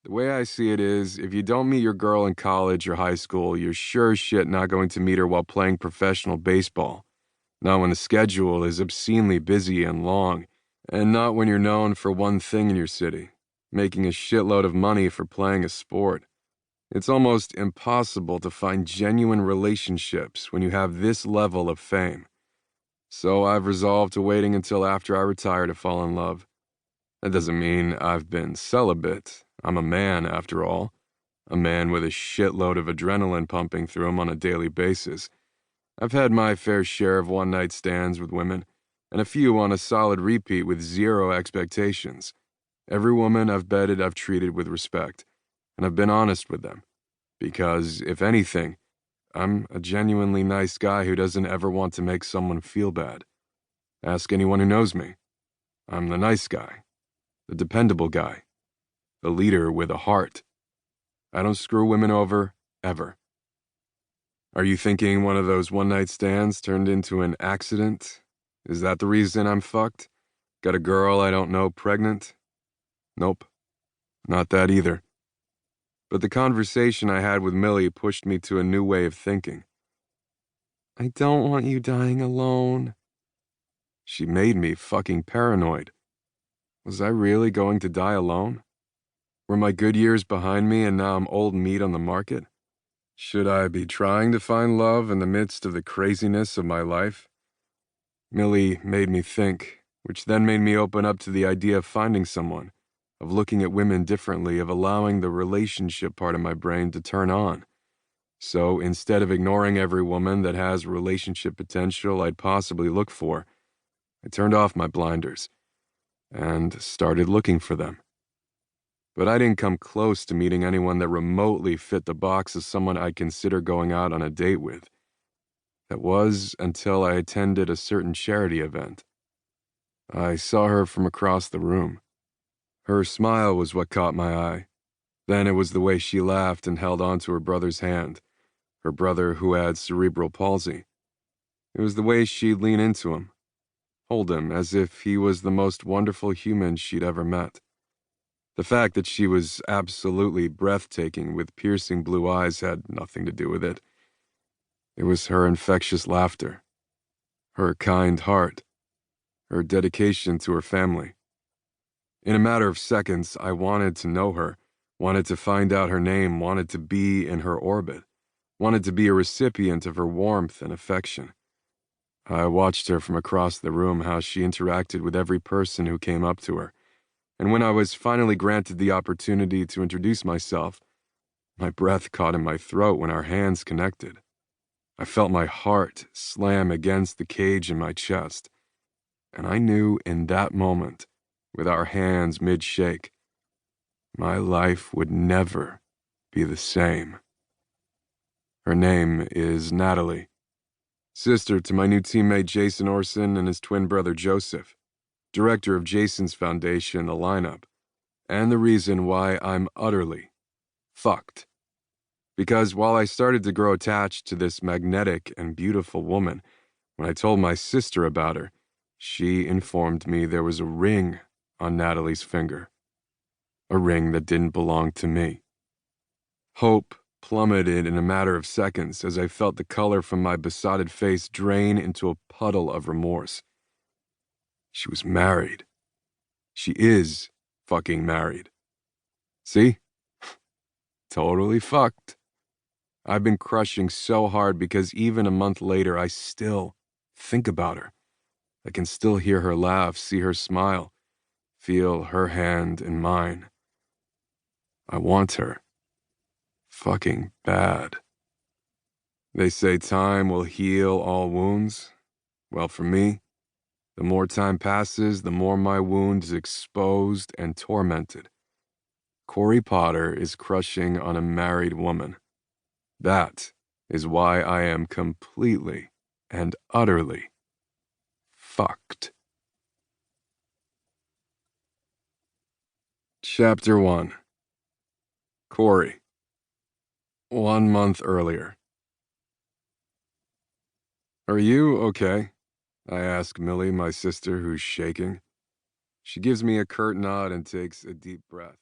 The way I see it is, if you don't meet your girl in college or high school, you're sure as shit not going to meet her while playing professional baseball. Not when the schedule is obscenely busy and long, and not when you're known for one thing in your city, making a shitload of money for playing a sport. It's almost impossible to find genuine relationships when you have this level of fame. So I've resolved to waiting until after I retire to fall in love. That doesn't mean I've been celibate. I'm a man, after all. A man with a shitload of adrenaline pumping through him on a daily basis. I've had my fair share of one-night stands with women, and a few on a solid repeat with zero expectations. Every woman I've bedded I've treated with respect, and I've been honest with them. Because, if anything, I'm a genuinely nice guy who doesn't ever want to make someone feel bad. Ask anyone who knows me. I'm the nice guy, the dependable guy, the leader with a heart. I don't screw women over, ever. Are you thinking one of those one-night stands turned into an accident? Is that the reason I'm fucked? Got a girl I don't know pregnant? Nope, not that either. But the conversation I had with Millie pushed me to a new way of thinking. I don't want you dying alone. She made me fucking paranoid. Was I really going to die alone? Were my good years behind me and now I'm old meat on the market? Should I be trying to find love in the midst of the craziness of my life? Millie made me think, which then made me open up to the idea of finding someone, of looking at women differently, of allowing the relationship part of my brain to turn on. So instead of ignoring every woman that has relationship potential I'd possibly look for, I turned off my blinders and started looking for them. But I didn't come close to meeting anyone that remotely fit the box of someone I'd consider going out on a date with. That was until I attended a certain charity event. I saw her from across the room. Her smile was what caught my eye. Then it was the way she laughed and held onto her brother's hand, her brother who had cerebral palsy. It was the way she'd lean into him, hold him as if he was the most wonderful human she'd ever met. The fact that she was absolutely breathtaking with piercing blue eyes had nothing to do with it. It was her infectious laughter, her kind heart, her dedication to her family. In a matter of seconds, I wanted to know her, wanted to find out her name, wanted to be in her orbit, wanted to be a recipient of her warmth and affection. I watched her from across the room, how she interacted with every person who came up to her. And when I was finally granted the opportunity to introduce myself, my breath caught in my throat when our hands connected. I felt my heart slam against the cage in my chest, and I knew in that moment, with our hands mid-shake, my life would never be the same. Her name is Natalie, sister to my new teammate Jason Orson and his twin brother Joseph, director of Jason's foundation, The Lineup, and the reason why I'm utterly fucked. Because while I started to grow attached to this magnetic and beautiful woman, when I told my sister about her, she informed me there was a ring on Natalie's finger. A ring that didn't belong to me. Hope plummeted in a matter of seconds as I felt the color from my besotted face drain into a puddle of remorse. She was married. She is fucking married. See? Totally fucked. I've been crushing so hard because even a month later, I still think about her. I can still hear her laugh, see her smile, feel her hand in mine. I want her. Fucking bad. They say time will heal all wounds. Well, for me, the more time passes, the more my wound is exposed and tormented. Corey Potter is crushing on a married woman. That is why I am completely and utterly fucked. Chapter 1. Corey. 1 month earlier. Are you okay? I ask Millie, my sister, who's shaking. She gives me a curt nod and takes a deep breath.